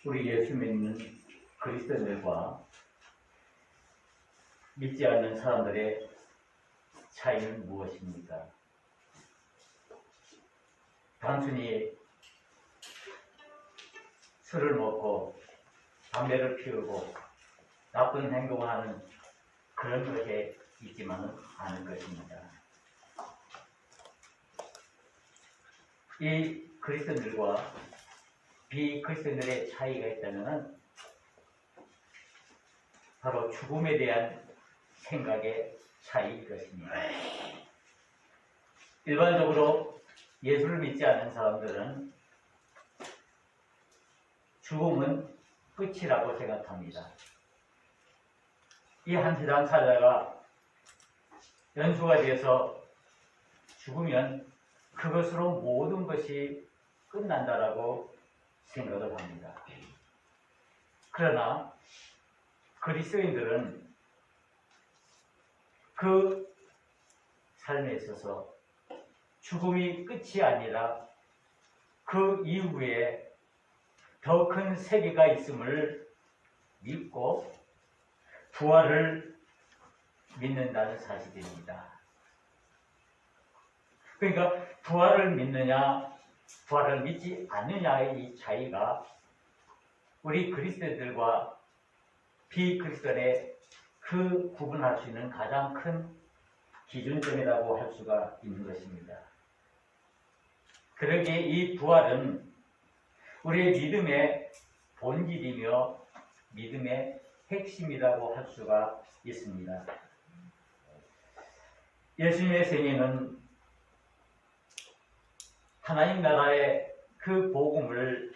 우리 예수 믿는 그리스도인들과 믿지 않는 사람들의 차이는 무엇입니까? 단순히 술을 먹고 담배를 피우고 나쁜 행동을 하는 그런 것에 있지만은 않은 것입니다. 이 그리스도인들과 비그리스도인들의 차이가 있다면 바로 죽음에 대한 생각의 차이일 것입니다. 일반적으로 예수를 믿지 않는 사람들은 죽음은 끝이라고 생각합니다. 이 한 세상 살다가 연수가 되어서 죽으면 그것으로 모든 것이 끝난다라고 생각을 합니다. 그러나 그리스도인들은 그 삶에 있어서 죽음이 끝이 아니라 그 이후에 더 큰 세계가 있음을 믿고 부활을 믿는다는 사실입니다. 그러니까 부활을 믿느냐 부활을 믿지 않느냐의 이 차이가 우리 그리스도인들과 비그리스도인의 그 구분할 수 있는 가장 큰 기준점이라고 할 수가 있는 것입니다. 그러기에 이 부활은 우리의 믿음의 본질이며 믿음의 핵심이라고 할 수가 있습니다. 예수님의 생애는 하나님 나라의 그 복음을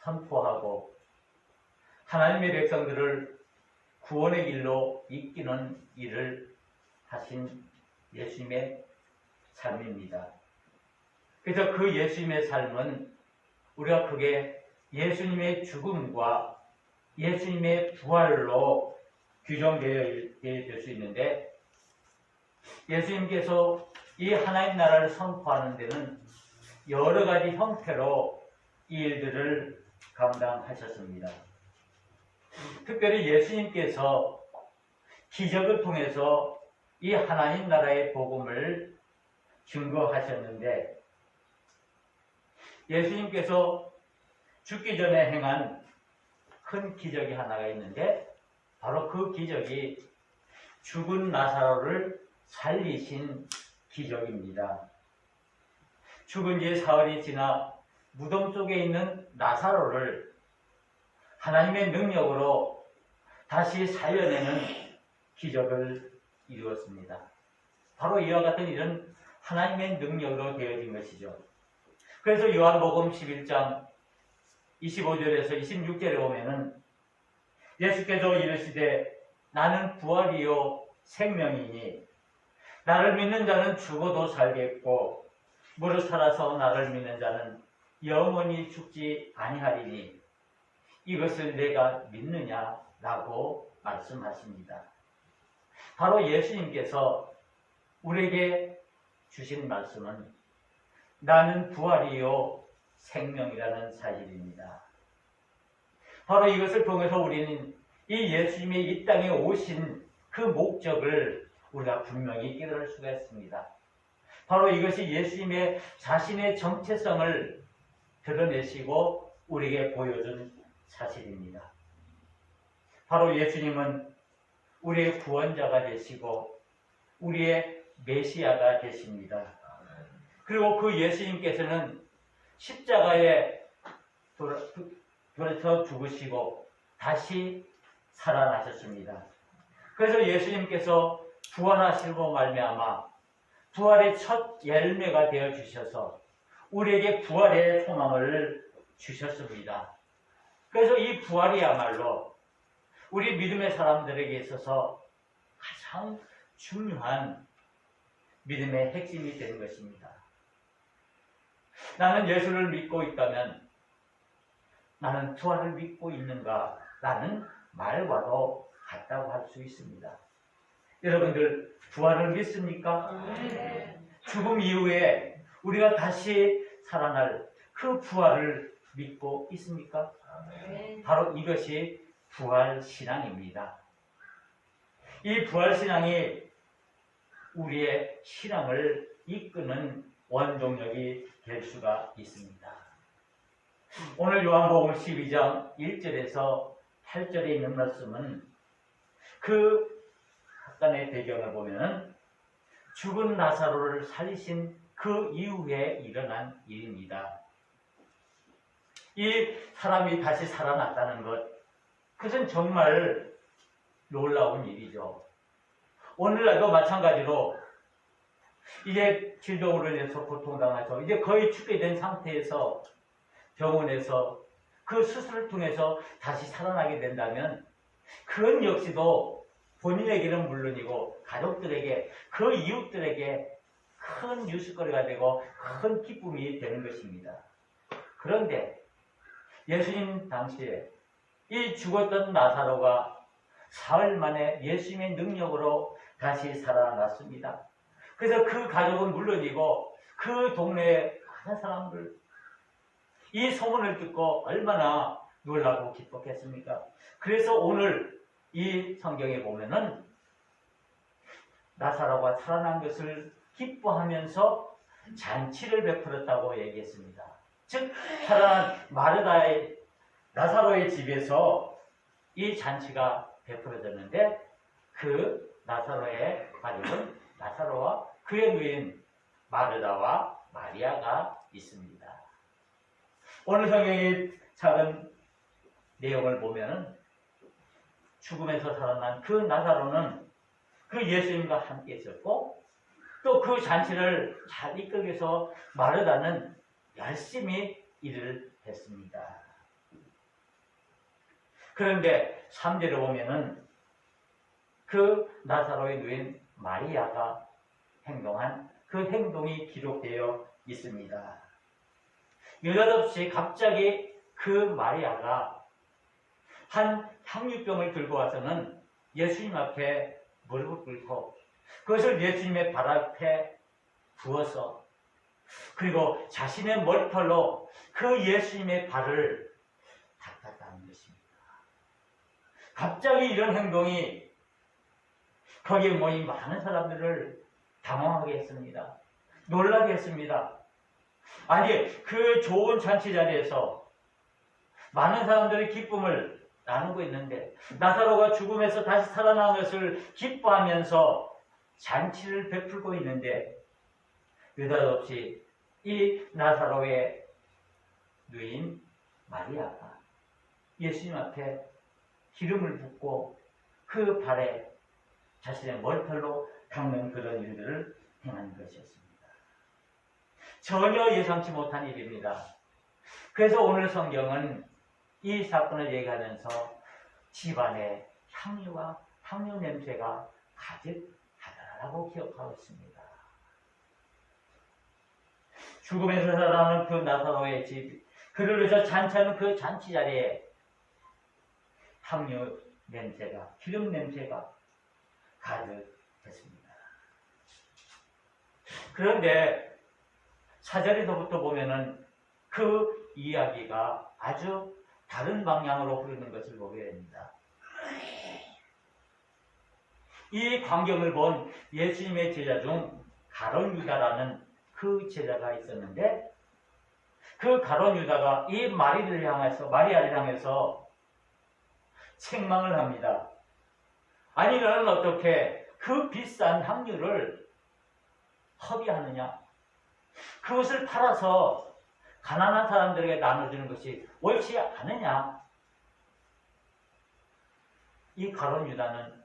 선포하고 하나님의 백성들을 구원의 길로 이끄는 일을 하신 예수님의 삶입니다. 그래서 그 예수님의 삶은 우리가 크게 예수님의 죽음과 예수님의 부활로 규정되어야 될 수 있는데 예수님께서 이 하나님 나라를 선포하는 데는 여러 가지 형태로 이 일들을 감당하셨습니다. 특별히 예수님께서 기적을 통해서 이 하나님 나라의 복음을 증거하셨는데 예수님께서 죽기 전에 행한 큰 기적이 하나가 있는데 바로 그 기적이 죽은 나사로를 살리신 기적입니다. 죽은 지 사흘이 지나 무덤 속에 있는 나사로를 하나님의 능력으로 다시 살려내는 기적을 이루었습니다. 바로 이와 같은 일은 하나님의 능력으로 되어진 것이죠. 그래서 요한복음 11장 25절에서 26절에 보면은 예수께서 이르시되 나는 부활이요 생명이니 나를 믿는 자는 죽어도 살겠고 무릇 살아서 나를 믿는 자는 영원히 죽지 아니하리니 이것을 내가 믿느냐라고 말씀하십니다. 바로 예수님께서 우리에게 주신 말씀은 나는 부활이요 생명이라는 사실입니다. 바로 이것을 통해서 우리는 이 예수님이 이 땅에 오신 그 목적을 우리가 분명히 깨달을 수가 있습니다. 바로 이것이 예수님의 자신의 정체성을 드러내시고 우리에게 보여준 사실입니다. 바로 예수님은 우리의 구원자가 되시고 우리의 메시아가 되십니다. 그리고 그 예수님께서는 십자가에 돌아서 죽으시고 다시 살아나셨습니다. 그래서 예수님께서 부활하시고 말미암아 부활의 첫 열매가 되어 주셔서 우리에게 부활의 소망을 주셨습니다. 그래서 이 부활이야말로 우리 믿음의 사람들에게 있어서 가장 중요한 믿음의 핵심이 되는 것입니다. 나는 예수를 믿고 있다면 나는 부활을 믿고 있는가? 라는 말과도 같다고 할 수 있습니다. 여러분들 부활을 믿습니까? 죽음 이후에 우리가 다시 살아날 그 부활을 믿고 있습니까? 네. 바로 이것이 부활신앙입니다. 이 부활신앙이 우리의 신앙을 이끄는 원동력이 될 수가 있습니다. 오늘 요한복음 12장 1절에서 8절에 있는 말씀은 그 사건의 배경을 보면 죽은 나사로를 살리신 그 이후에 일어난 일입니다. 이 사람이 다시 살아났다는 것, 그것은 정말 놀라운 일이죠. 오늘날도 마찬가지로 이제 질병으로 인해서 고통당하죠. 이제 거의 죽게 된 상태에서 병원에서 그 수술을 통해서 다시 살아나게 된다면 그건 역시도 본인에게는 물론이고 가족들에게, 그 이웃들에게 큰 뉴스거리가 되고 큰 기쁨이 되는 것입니다. 그런데 예수님 당시에 이 죽었던 나사로가 사흘 만에 예수님의 능력으로 다시 살아났습니다. 그래서 그 가족은 물론이고 그 동네의 많은 사람들, 이 소문을 듣고 얼마나 놀라고 기뻤겠습니까? 그래서 오늘 이 성경에 보면은 나사로가 살아난 것을 기뻐하면서 잔치를 베풀었다고 얘기했습니다. 즉 살아난 마르다의 나사로의 집에서 이 잔치가 베풀어졌는데 그 나사로의 가족은 나사로와 그의 누인 마르다와 마리아가 있습니다. 오늘 성경의 작은 내용을 보면 죽음에서 살아난 그 나사로는 그 예수님과 함께 있었고 또 그 잔치를 잘 이끌기 위해서 마르다는 열심히 일을 했습니다. 그런데 3절에 보면은 그 나사로의 누인 마리아가 행동한 그 행동이 기록되어 있습니다. 느닷없이 갑자기 그 마리아가 한 향유병을 들고 와서는 예수님 앞에 무릎을 꿇고 그것을 예수님의 발 앞에 부어서 그리고 자신의 머리털로 그 예수님의 발을 닦았다는 것입니다. 갑자기 이런 행동이 거기에 모인 많은 사람들을 당황하게 했습니다. 놀라게 했습니다. 아니, 그 좋은 잔치 자리에서 많은 사람들의 기쁨을 나누고 있는데 나사로가 죽음에서 다시 살아난 것을 기뻐하면서 잔치를 베풀고 있는데 느닷없이 이 나사로의 누인 마리아가 예수님 앞에 기름을 붓고 그 발에 자신의 머리털로 닦는 그런 일들을 행한 것이었습니다. 전혀 예상치 못한 일입니다. 그래서 오늘 성경은 이 사건을 얘기하면서 집안에 향유와 향유 냄새가 가득하다라고 기억하고 있습니다. 죽음에서 살아나는 그 나사로의 집, 그를 위해서 잔치하는 그 잔치 자리에 향유 냄새가, 기름 냄새가 가득했습니다. 그런데 4절에서부터 보면은 그 이야기가 아주 다른 방향으로 흐르는 것을 보게 됩니다. 이 광경을 본 예수님의 제자 중 가룟 유다라는 그 제자가 있었는데 그 가룟 유다가 이 마리아를 향해서 책망을 합니다. 아니 너는 어떻게 그 비싼 향유를 허비하느냐? 그것을 팔아서 가난한 사람들에게 나눠주는 것이 옳지 않으냐? 이 가룟 유다는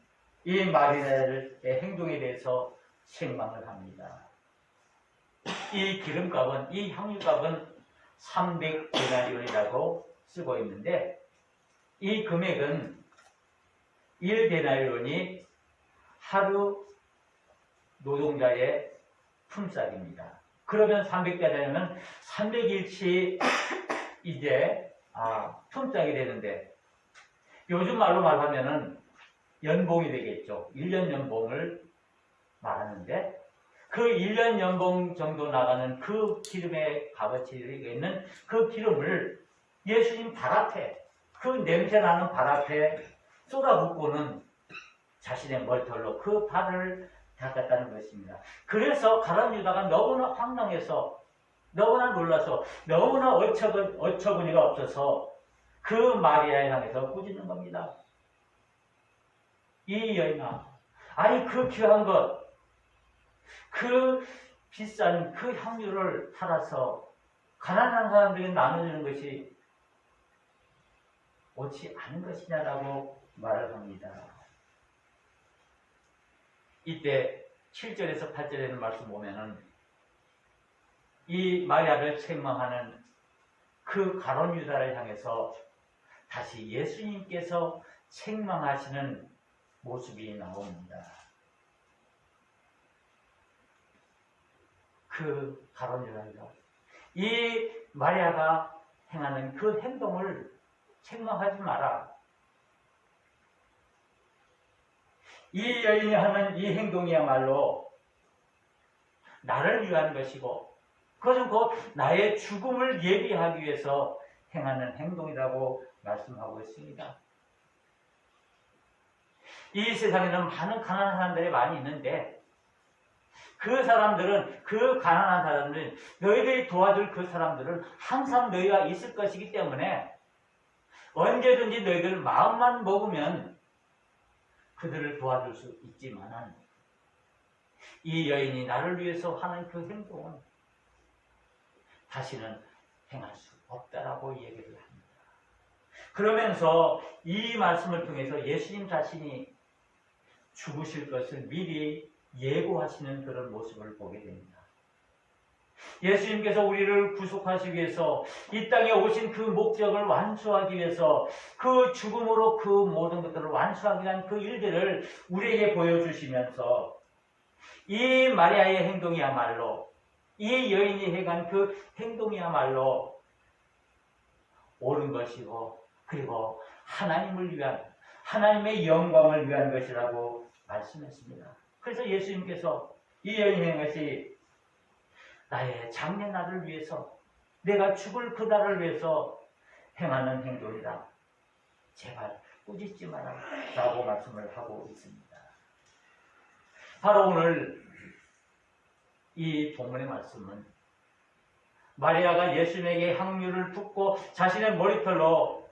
이 마리아의 행동에 대해서 책망을 합니다. 이 기름값은, 이 향유값은 300데나리온이라고 쓰고 있는데 이 금액은 1데나리온이 하루 노동자의 품삯입니다. 그러면 300데나리온은 300일치 이제 품삯이 되는데 요즘 말로 말하면은 연봉이 되겠죠. 1년 연봉을 말하는데 그 1년 연봉 정도 나가는 그 기름의 값어치가 있는 그 기름을 예수님 발 앞에, 그 냄새나는 발 앞에 쏟아붓고는 자신의 머리털로 그 발을 닦았다는 것입니다. 그래서 가룟 유다가 너무나 황당해서, 너무나 놀라서, 너무나 어처구니가 없어서 그 마리아에 향해서 꾸짖는 겁니다. 이 여인아, 아니 그 귀한 것, 그 비싼 그 향유를 팔아서 가난한 사람들에게 나눠주는 것이 옳지 않은 것이냐라고 말을 합니다. 이때 7절에서 8절에 있는 말씀 보면은 이 마리아를 책망하는 그 가룟 유다를 향해서 다시 예수님께서 책망하시는 모습이 나옵니다. 그 가룟 유다가 이 마리아가 행하는 그 행동을 책망하지 마라. 이 여인이 하는 이 행동이야말로 나를 위한 것이고 그것은 곧 나의 죽음을 예비하기 위해서 행하는 행동이라고 말씀하고 있습니다. 이 세상에는 많은 가난한 사람들이 많이 있는데 그 사람들은, 그 가난한 사람들은, 너희들이 도와줄 그 사람들은 항상 너희가 있을 것이기 때문에 언제든지 너희들 마음만 먹으면 그들을 도와줄 수 있지만은 이 여인이 나를 위해서 하는 그 행동은 다시는 행할 수 없다라고 얘기를 합니다. 그러면서 이 말씀을 통해서 예수님 자신이 죽으실 것을 미리 예고하시는 그런 모습을 보게 됩니다. 예수님께서 우리를 구속하시기 위해서 이 땅에 오신 그 목적을 완수하기 위해서 그 죽음으로 그 모든 것들을 완수하기 위한 그 일들을 우리에게 보여주시면서 이 마리아의 행동이야말로, 이 여인이 행한 그 행동이야말로 옳은 것이고 그리고 하나님을 위한, 하나님의 영광을 위한 것이라고 말씀했습니다. 그래서 예수님께서 이 여인의 것이 나의 장래 날을 위해서, 내가 죽을 그날을 위해서 행하는 행동이다. 제발 꾸짖지 마라 라고 말씀을 하고 있습니다. 바로 오늘 이 본문의 말씀은 마리아가 예수님에게 향유를 붓고 자신의 머리털로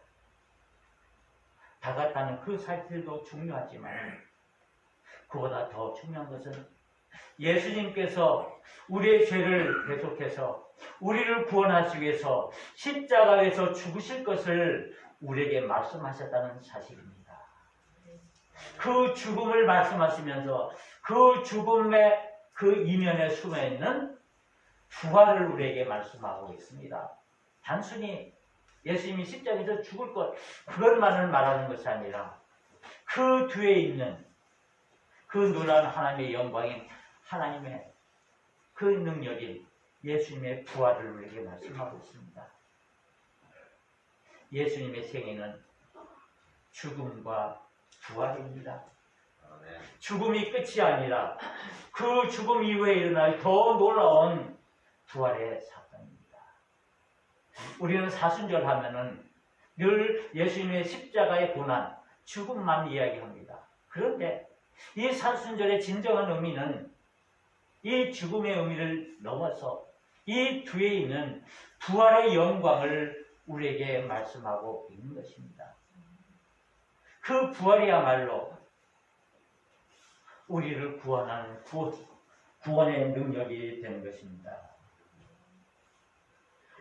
닦았다는 그 사실도 중요하지만 그보다 더 중요한 것은 예수님께서 우리의 죄를 대속해서 우리를 구원하시기 위해서 십자가에서 죽으실 것을 우리에게 말씀하셨다는 사실입니다. 그 죽음을 말씀하시면서 그 죽음의 그 이면에 숨어있는 부활을 우리에게 말씀하고 있습니다. 단순히 예수님이 십자가에서 죽을 것, 그것만을 말하는 것이 아니라 그 뒤에 있는 그 놀라운 하나님의 영광인 하나님의 그 능력인 예수님의 부활을 우리에게 말씀하고 있습니다. 예수님의 생애는 죽음과 부활입니다. 죽음이 끝이 아니라 그 죽음 이후에 일어날 더 놀라운 부활의 사건입니다. 우리는 사순절 하면은 늘 예수님의 십자가의 고난, 죽음만 이야기합니다. 그런데 이 사순절의 진정한 의미는 이 죽음의 의미를 넘어서 이 뒤에 있는 부활의 영광을 우리에게 말씀하고 있는 것입니다. 그 부활이야말로 우리를 구원하는 구원의 능력이 되는 것입니다.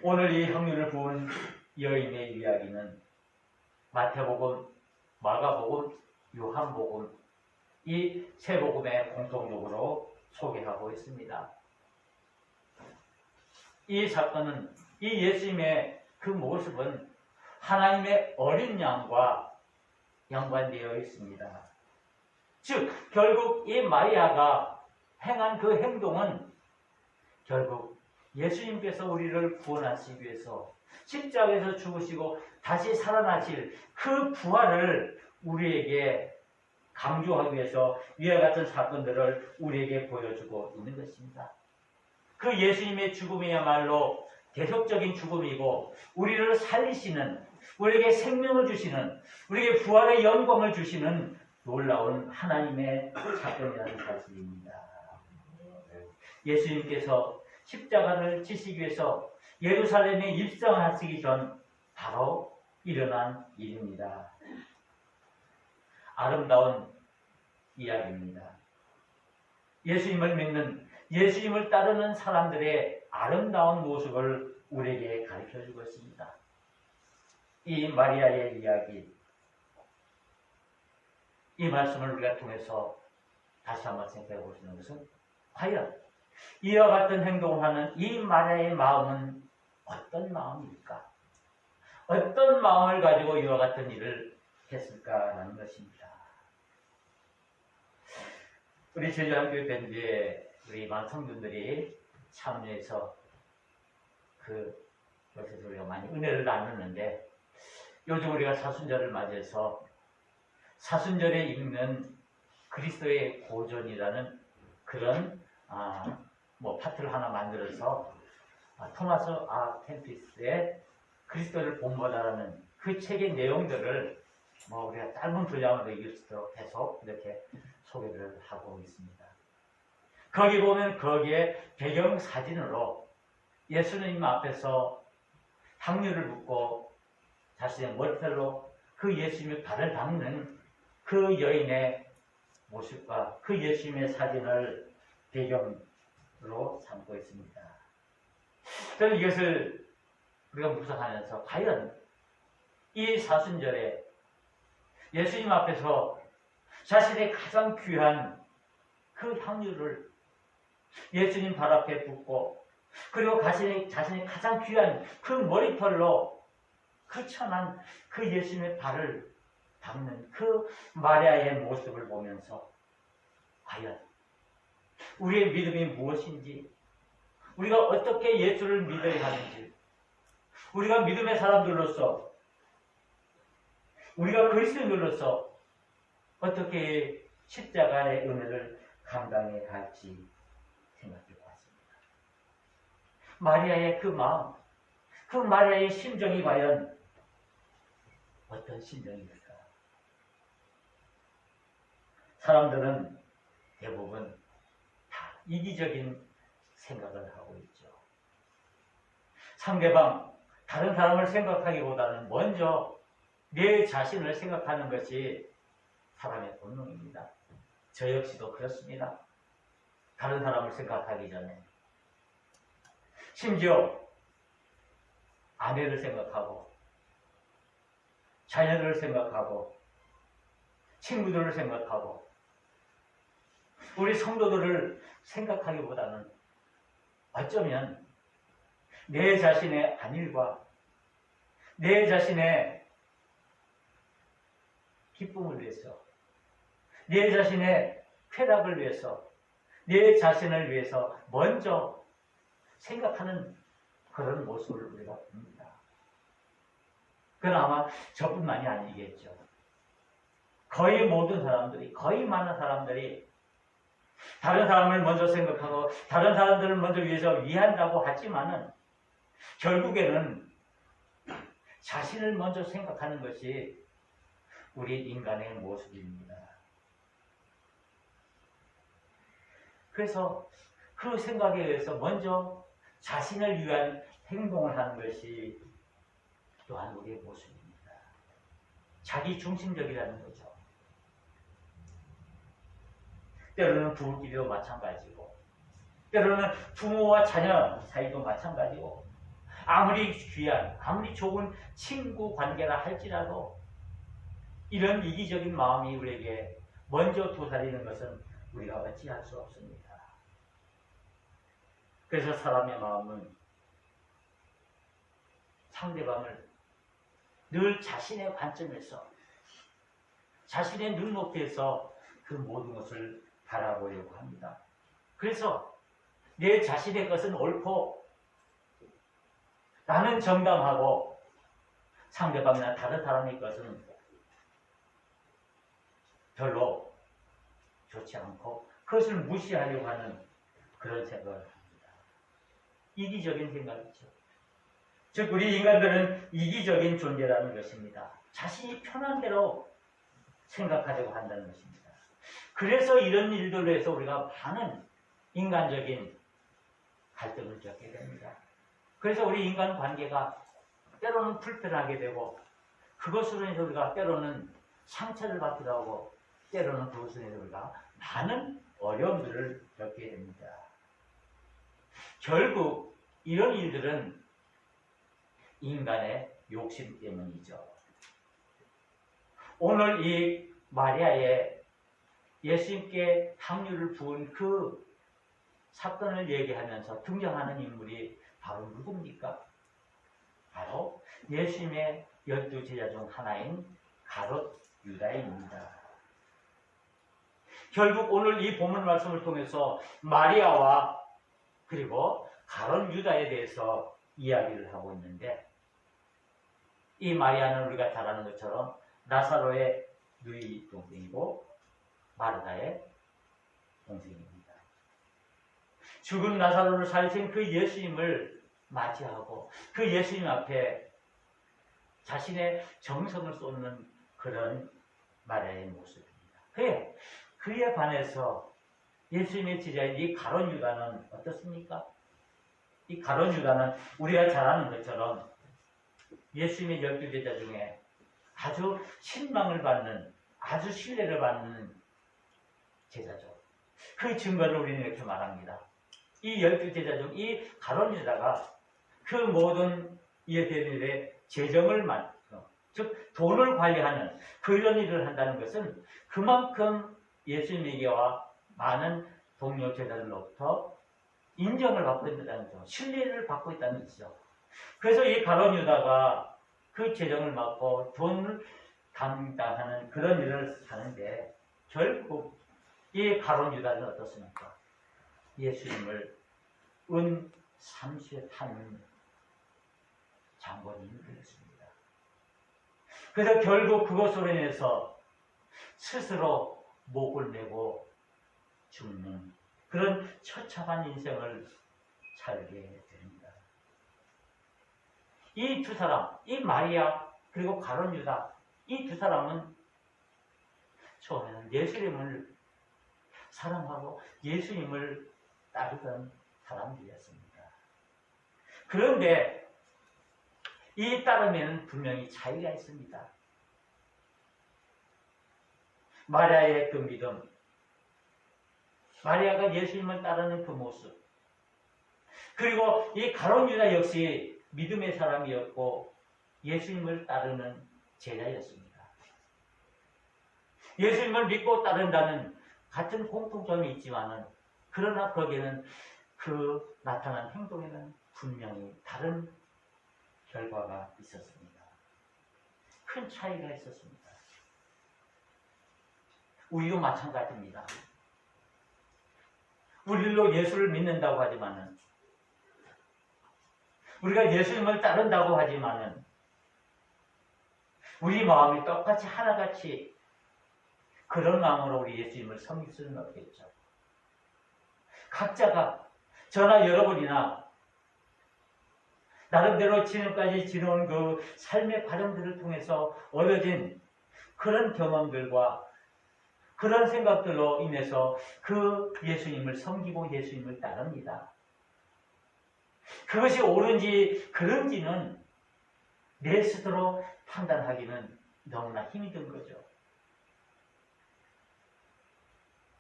오늘 이 향유를 부은 여인의 이야기는 마태복음, 마가복음, 요한복음 이 세 복음에 공통적으로 소개하고 있습니다. 이 사건은, 이 예수님의 그 모습은 하나님의 어린 양과 연관되어 있습니다. 즉 결국 이 마리아가 행한 그 행동은 결국 예수님께서 우리를 구원하시기 위해서 십자가에서 죽으시고 다시 살아나실 그 부활을 우리에게 강조하기 위해서 위와 같은 사건들을 우리에게 보여주고 있는 것입니다. 그 예수님의 죽음이야말로 대속적인 죽음이고 우리를 살리시는, 우리에게 생명을 주시는, 우리에게 부활의 영광을 주시는 놀라운 하나님의 사건이라는 사실입니다. 예수님께서 십자가를 지시기 위해서 예루살렘에 입성하시기 전 바로 일어난 일입니다. 아름다운 이야기입니다. 예수님을 믿는, 예수님을 따르는 사람들의 아름다운 모습을 우리에게 가르쳐주고 있습니다. 이 마리아의 이야기, 이 말씀을 우리가 통해서 다시 한번 생각해 볼 수 있는 것은 과연 이와 같은 행동을 하는 이 마리아의 마음은 어떤 마음일까? 어떤 마음을 가지고 이와 같은 일을 했을까라는 것입니다. 우리 제주한교회 밴드에 우리 많은 성도들이 참여해서 그것에서 우리가 많이 은혜를 나누는데, 요즘 우리가 사순절을 맞이해서 사순절에 읽는 그리스도의 고전이라는 그런 파트를 하나 만들어서 토마스 아 템피스의 그리스도를 본보다라는 그 책의 내용들을 우리가 짧은 분량으로 읽을 수 있도록 해서 이렇게 소개를 하고 있습니다. 거기 보면 거기에 배경 사진으로 예수님 앞에서 향유를 붓고 자신의 머리털로 그 예수님의 발을 닦는 그 여인의 모습과 그 예수님의 사진을 배경으로 삼고 있습니다. 저는 이것을 우리가 묵상하면서 과연 이 사순절에 예수님 앞에서 자신의 가장 귀한 그 향유를 예수님 발 앞에 붓고, 그리고 자신의 가장 귀한 그 머리털로 그 천한 그 예수님의 발을 닦는 그 마리아의 모습을 보면서 과연 우리의 믿음이 무엇인지, 우리가 어떻게 예수를 믿어야 하는지, 우리가 믿음의 사람들로서, 우리가 그리스도인으로서 어떻게 십자가의 은혜를 감당해야 할지 생각해 보았습니다. 마리아의 그 마음, 그 마리아의 심정이 과연 어떤 심정일까? 사람들은 대부분 다 이기적인 생각을 하고 있죠. 상대방, 다른 사람을 생각하기보다는 먼저 내 자신을 생각하는 것이 사람의 본능입니다. 저 역시도 그렇습니다. 다른 사람을 생각하기 전에. 심지어 아내를 생각하고, 자녀들을 생각하고, 친구들을 생각하고, 우리 성도들을 생각하기보다는 어쩌면 내 자신의 안일과 내 자신의 기쁨을 위해서, 내 자신의 쾌락을 위해서, 내 자신을 위해서 먼저 생각하는 그런 모습을 우리가 봅니다. 그건 아마 저뿐만이 아니겠죠. 거의 모든 사람들이, 거의 많은 사람들이 다른 사람을 먼저 생각하고 다른 사람들을 먼저 위해서 위한다고 하지만은 결국에는 자신을 먼저 생각하는 것이 우리 인간의 모습입니다. 그래서 그 생각에 의해서 먼저 자신을 위한 행동을 하는 것이 또한 우리의 모습입니다. 자기 중심적이라는 거죠. 때로는 부부끼리도 마찬가지고, 때로는 부모와 자녀 사이도 마찬가지고, 아무리 귀한, 아무리 좋은 친구 관계라 할지라도 이런 이기적인 마음이 우리에게 먼저 도사리는 것은 우리가 어찌할 수 없습니다. 그래서 사람의 마음은 상대방을 늘 자신의 관점에서, 자신의 눈높이에서 그 모든 것을 바라보려고 합니다. 그래서 내 자신의 것은 옳고 나는 정당하고 상대방이나 다른 사람의 것은 별로 좋지 않고 그것을 무시하려고 하는 그런 생각을 합니다. 이기적인 생각이죠. 즉 우리 인간들은 이기적인 존재라는 것입니다. 자신이 편한 대로 생각하려고 한다는 것입니다. 그래서 이런 일들로 해서 우리가 많은 인간적인 갈등을 겪게 됩니다. 그래서 우리 인간 관계가 때로는 불편하게 되고 그것으로 인해서 우리가 때로는 상처를 받기도 하고 때로는 그것으로 인해서 우리가 많은 어려움들을 겪게 됩니다. 결국 이런 일들은 인간의 욕심 때문이죠. 오늘 이 마리아의 예수님께 향유를 부은 그 사건을 얘기하면서 등장하는 인물이 바로 누굽니까? 바로 예수님의 12제자 중 하나인 가롯 유다입니다. 결국 오늘 이 본문 말씀을 통해서 마리아와 그리고 가롯 유다에 대해서 이야기를 하고 있는데, 이 마리아는 우리가 잘 아는 것처럼 나사로의 누이 동생이고 마르다의 동생입니다. 죽은 나사로를 살리신 그 예수님을 맞이하고 그 예수님 앞에 자신의 정성을 쏟는 그런 마리아의 모습입니다. 그에 반해서 예수님의 제자인 이 가롯 유다는 어떻습니까? 이 가롯 유다는 우리가 잘 아는 것처럼 예수님의 12제자 중에 아주 신망을 받는, 아주 신뢰를 받는 제자죠. 그 증거를 우리는 이렇게 말합니다. 이 12제자 중 이 가롯 유다가 그 모든 이에 대한 일에 재정을 즉 돈을 관리하는 그런 일을 한다는 것은 그만큼 예수님에게와 많은 동료 제자들로부터 인정을 받고 있다는 거죠. 신뢰를 받고 있다는 것이죠. 그래서 이 가롯 유다가 그 재정을 맡고 돈을 감당하는 그런 일을 하는데, 결국 이 가롯 유다는 어떻습니까? 예수님을 은 30에 탄 장본인이 되었습니다. 그래서 결국 그것으로 인해서 스스로 목을 메고 죽는 그런 처참한 인생을 살게 됩니다. 이 두 사람, 이 마리아 그리고 가롯 유다, 이 두 사람은 처음에는 예수님을 사랑하고 예수님을 따르던 사람들이었습니다. 그런데 이 따름에는 분명히 차이가 있습니다. 마리아의 그 믿음, 마리아가 예수님을 따르는 그 모습, 그리고 이 가롯 유다 역시 믿음의 사람이었고 예수님을 따르는 제자였습니다. 예수님을 믿고 따른다는 같은 공통점이 있지만은, 그러나 거기에는 그 나타난 행동에는 분명히 다른 결과가 있었습니다. 큰 차이가 있었습니다. 우리도 마찬가지입니다. 우리도 예수를 믿는다고 하지만은, 우리가 예수님을 따른다고 하지만은, 우리 마음이 똑같이 하나같이 그런 마음으로 우리 예수님을 섬길 수는 없겠죠. 각자가 저나 여러분이나 나름대로 지금까지 지내온 그 삶의 과정들을 통해서 얻어진 그런 경험들과 그런 생각들로 인해서 그 예수님을 섬기고 예수님을 따릅니다. 그것이 옳은지 그른지는 내 스스로 판단하기는 너무나 힘이 든 거죠.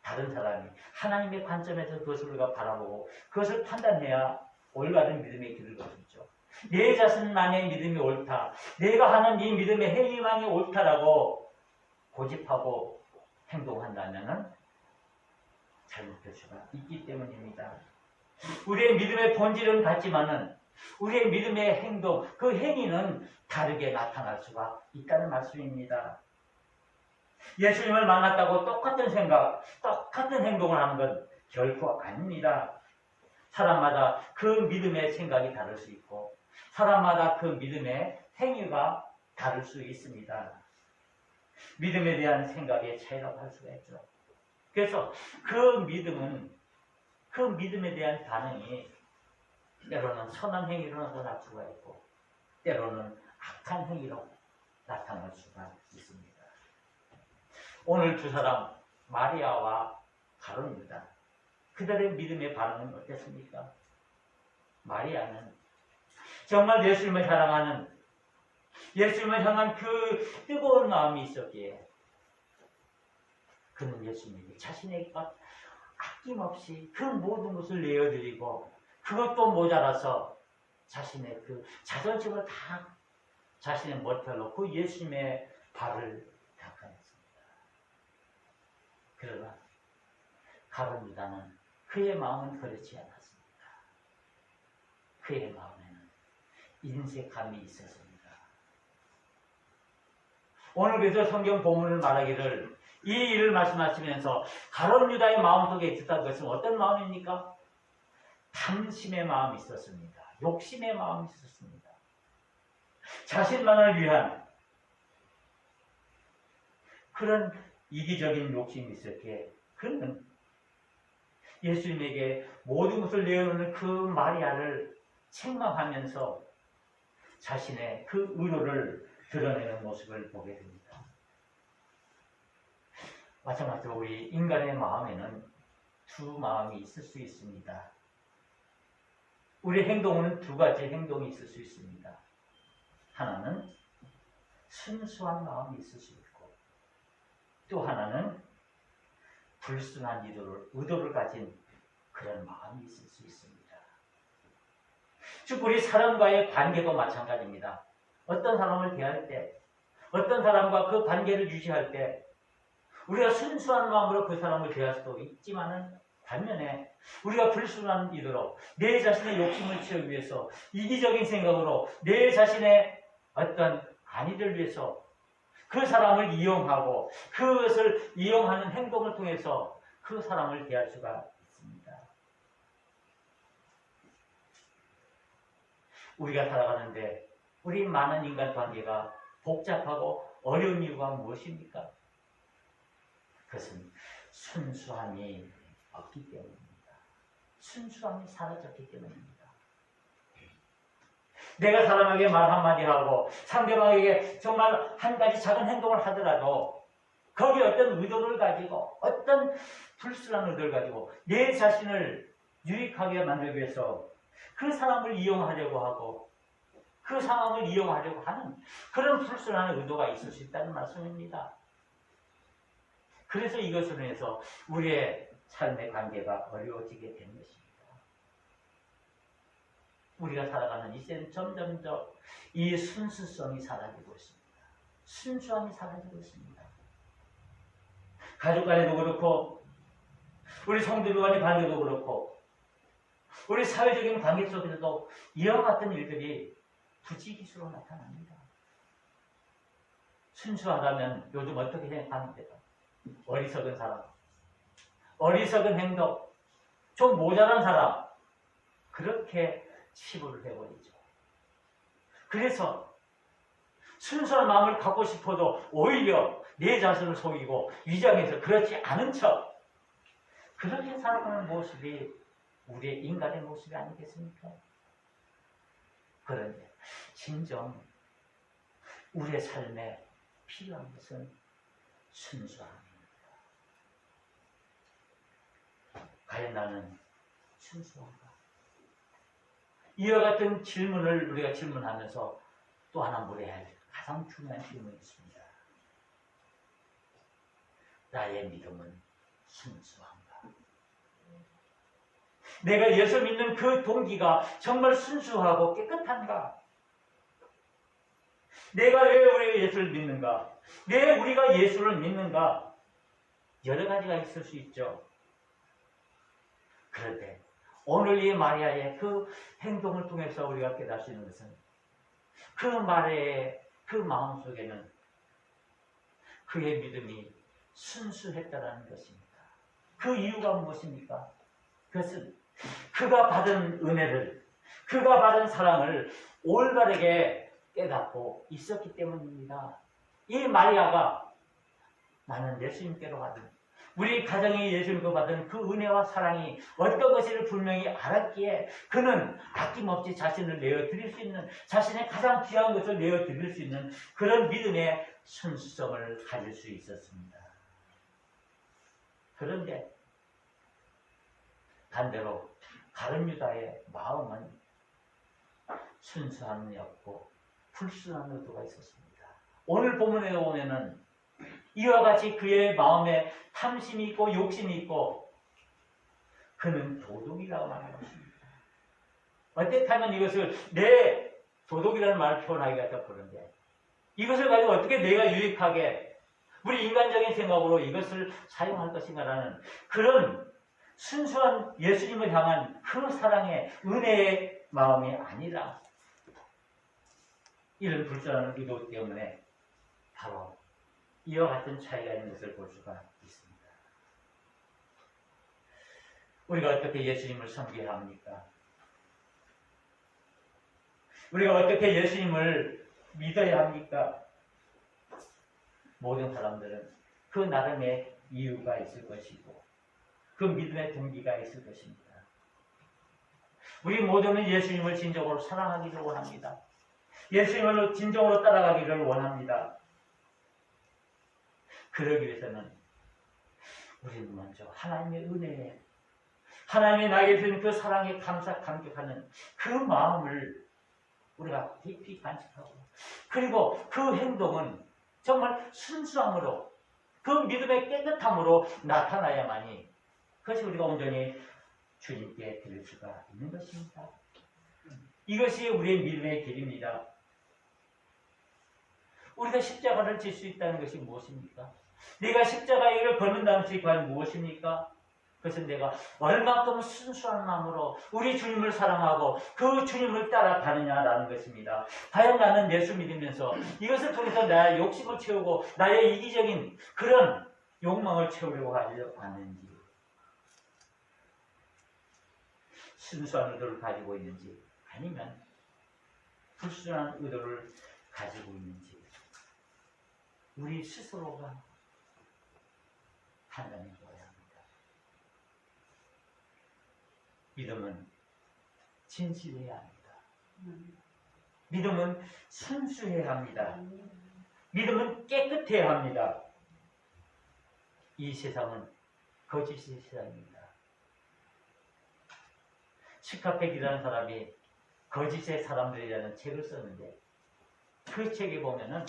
다른 사람이 하나님의 관점에서 그것을 우리가 바라보고 그것을 판단해야 올바른 믿음의 길을 걷죠. 내 자신만의 믿음이 옳다, 내가 하는 이 믿음의 행위만이 옳다라고 고집하고 행동한다면 잘못될 수가 있기 때문입니다. 우리의 믿음의 본질은 같지만은 우리의 믿음의 행동, 그 행위는 다르게 나타날 수가 있다는 말씀입니다. 예수님을 만났다고 똑같은 생각, 똑같은 행동을 하는 건 결코 아닙니다. 사람마다 그 믿음의 생각이 다를 수 있고 사람마다 그 믿음의 행위가 다를 수 있습니다. 믿음에 대한 생각의 차이라고 할 수가 있죠. 그래서 그 믿음은, 그 믿음에 대한 반응이 때로는 선한 행위로 나타날 수가 있고 때로는 악한 행위로 나타날 수가 있습니다. 오늘 두 사람 마리아와 가룟 유다, 그들의 믿음의 반응은 어땠습니까? 마리아는 정말 예수님을 사랑하는, 예수님을 향한 그 뜨거운 마음이 있었기에 그는 예수님에게 자신의 것 아낌없이 그 모든 것을 내어드리고, 그것도 모자라서 자신의 그 자존심을 다 자신의 머리에 놓고 예수님의 발을 닦아냈습니다. 그러나 가룟 유다는 그의 마음은 그렇지 않았습니다. 그의 마음에는 인색함이 있었습니다. 오늘 그래서 성경 본문을 말하기를, 이 일을 말씀하시면서 가룟 유다의 마음속에 있었다는 것은 어떤 마음입니까? 탐심의 마음이 있었습니다. 욕심의 마음이 있었습니다. 자신만을 위한 그런 이기적인 욕심이 있었기에 그는 예수님에게 모든 것을 내어놓는 그 마리아를 책망하면서 자신의 그 의도를 드러내는 모습을 보게 됩니다. 마찬가지로 우리 인간의 마음에는 두 마음이 있을 수 있습니다. 우리 행동은 두 가지 행동이 있을 수 있습니다. 하나는 순수한 마음이 있을 수 있고, 또 하나는 불순한 의도를 가진 그런 마음이 있을 수 있습니다. 즉 우리 사람과의 관계도 마찬가지입니다. 어떤 사람을 대할 때, 어떤 사람과 그 관계를 유지할 때 우리가 순수한 마음으로 그 사람을 대할 수도 있지만은, 반면에 우리가 불순한 의도로 내 자신의 욕심을 채우기 위해서 이기적인 생각으로 내 자신의 어떤 안위를 위해서 그 사람을 이용하고 그것을 이용하는 행동을 통해서 그 사람을 대할 수가 있습니다. 우리가 살아가는데 우리 많은 인간 관계가 복잡하고 어려운 이유가 무엇입니까? 그것은 순수함이 없기 때문입니다. 순수함이 사라졌기 때문입니다. 내가 사람에게 말 한마디 하고 상대방에게 정말 한 가지 작은 행동을 하더라도 거기에 어떤 의도를 가지고, 어떤 불순한 의도를 가지고 내 자신을 유익하게 만들기 위해서 그 사람을 이용하려고 하고 그 상황을 이용하려고 하는 그런 불순한 의도가 있을 수 있다는 말씀입니다. 그래서 이것으로 인해서 우리의 삶의 관계가 어려워지게 되는 것입니다. 우리가 살아가는 이 시대는 점점 이 순수성이 사라지고 있습니다. 순수함이 사라지고 있습니다. 가족 간에도 그렇고, 우리 성도 간의 관계도 그렇고, 우리 사회적인 관계 속에서도 이와 같은 일들이 부지기수로 나타납니다. 순수하다면 요즘 어떻게 생각하는데요? 어리석은 사람, 어리석은 행동, 좀 모자란 사람, 그렇게 치부를 해버리죠. 그래서 순수한 마음을 갖고 싶어도 오히려 내 자신을 속이고 위장해서 그렇지 않은 척, 그렇게 살아가는 모습이 우리의 인간의 모습이 아니겠습니까? 그런데 진정 우리의 삶에 필요한 것은 순수함입니다. 과연 나는 순수한가? 이와 같은 질문을 우리가 질문하면서 또 하나 물어야 할 가장 중요한 질문이 있습니다. 나의 믿음은 순수한가? 내가 예수 믿는 그 동기가 정말 순수하고 깨끗한가? 내가 왜 우리 예수를 믿는가? 왜 우리가 예수를 믿는가? 여러 가지가 있을 수 있죠. 그런데 오늘 이 마리아의 그 행동을 통해서 우리가 깨달을 수 있는 것은, 그 마리아의 그 마음속에는 그의 믿음이 순수했다라는 것입니다. 그 이유가 무엇입니까? 그것은 그가 받은 은혜를, 그가 받은 사랑을 올바르게 깨닫고 있었기 때문입니다. 이 마리아가 나는 예수님께로 가든 우리 가정이 예수님과 받은 그 은혜와 사랑이 어떤 것인지를 분명히 알았기에 그는 아낌없이 자신을 내어드릴 수 있는, 자신의 가장 귀한 것을 내어드릴 수 있는 그런 믿음의 순수성을 가질 수 있었습니다. 그런데 반대로 다른 유다의 마음은 순수함이 없고 불순한 의도가 있었습니다. 오늘 본문에 보면은 이와 같이 그의 마음에 탐심이 있고 욕심이 있고 그는 도둑이라고 말하는 것입니다. 어떻다면 이것을 내 도둑이라는 말을 표현하기가 더 그런데 이것을 가지고 어떻게 내가 유익하게 우리 인간적인 생각으로 이것을 사용할 것인가라는 그런 순수한 예수님을 향한 그 사랑의 은혜의 마음이 아니라 이런 불순한 의도 때문에 바로 이와 같은 차이가 있는 것을 볼 수가 있습니다. 우리가 어떻게 예수님을 섬겨야 합니까? 우리가 어떻게 예수님을 믿어야 합니까? 모든 사람들은 그 나름의 이유가 있을 것이고 그 믿음의 동기가 있을 것입니다. 우리 모두는 예수님을 진정으로 사랑하기를 원합니다. 예수님을 진정으로 따라가기를 원합니다. 그러기 위해서는 우리는 먼저 하나님의 은혜에 하나님이 나에게 주신 그 사랑에 감격하는 그 마음을 우리가 깊이 간직하고 그리고 그 행동은 정말 순수함으로 그 믿음의 깨끗함으로 나타나야만이 그것이 우리가 온전히 주님께 드릴 수가 있는 것입니다. 이것이 우리의 믿음의 길입니다. 우리가 십자가를 질 수 있다는 것이 무엇입니까? 내가 십자가의 길을 걷는다는 것이 과연 무엇입니까? 그것은 내가 얼마큼 순수한 마음으로 우리 주님을 사랑하고 그 주님을 따라가느냐라는 것입니다. 과연 나는 예수 믿으면서 이것을 통해서 나의 욕심을 채우고 나의 이기적인 그런 욕망을 채우려고 하지 않는지 순수한 의도를 가지고 있는지 아니면 불순한 의도를 가지고 있는지 우리 스스로가 판단해 보아야 합니다. 믿음은 진실해야 합니다. 믿음은 순수해야 합니다. 믿음은 깨끗해야 합니다. 이 세상은 거짓의 세상입니다. 시카펙이라는 사람이 거짓의 사람들이라는 책을 썼는데 그 책에 보면은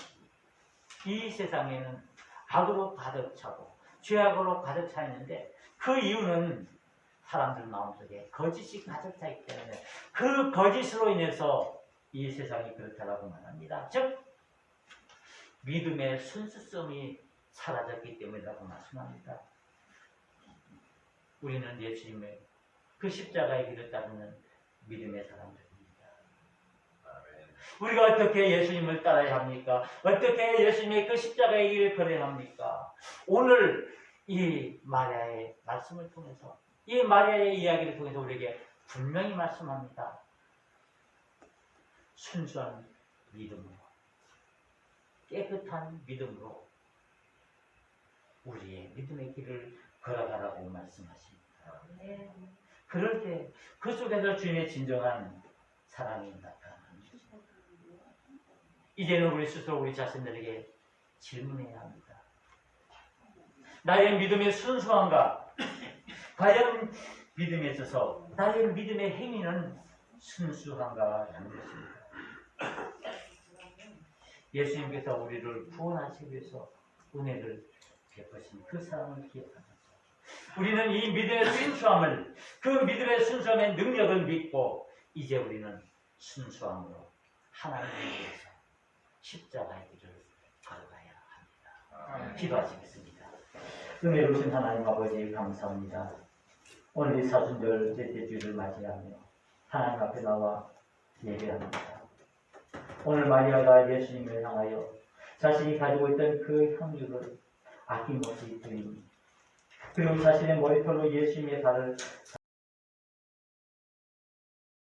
이 세상에는 악으로 가득 차고 죄악으로 가득 차 있는데 그 이유는 사람들 마음속에 거짓이 가득 차 있기 때문에 그 거짓으로 인해서 이 세상이 그렇다라고 말합니다. 즉 믿음의 순수성이 사라졌기 때문이라고 말씀합니다. 우리는 예수님의 그 십자가의 길을 따르는 믿음의 사람들입니다. 우리가 어떻게 예수님을 따라야 합니까? 어떻게 예수님의 그 십자가의 길을 걸어야 합니까? 오늘 이 마리아의 말씀을 통해서 이 마리아의 이야기를 통해서 우리에게 분명히 말씀합니다. 순수한 믿음으로 깨끗한 믿음으로 우리의 믿음의 길을 걸어가라고 말씀하십니다. 그럴 때 그 속에서 주님의 진정한 사랑이 나타납니다. 이제는 우리 스스로 우리 자신들에게 질문해야 합니다. 나의 믿음의 순수함과 과연 믿음에 있어서 나의 믿음의 행위는 순수한가라는 것입니다. 예수님께서 우리를 구원하시기 위해서 은혜를 베푸신 그 사랑을 기억합니다. 우리는 이 믿음의 순수함을 그 믿음의 순수함의 능력을 믿고 이제 우리는 순수함으로 하나님을 위해서 십자가의 길을 걸어가야 합니다. 기도하시겠습니다. 은혜로우신 하나님 아버지 감사합니다. 오늘 이 사순절 셋째 주일을 맞이하며 하나님 앞에 나와 예배합니다. 오늘 마리아가 예수님을 향하여 자신이 가지고 있던 그 향유를 아낌없이 드립니다. 그리고 자신의 머리털로 예수님의 발을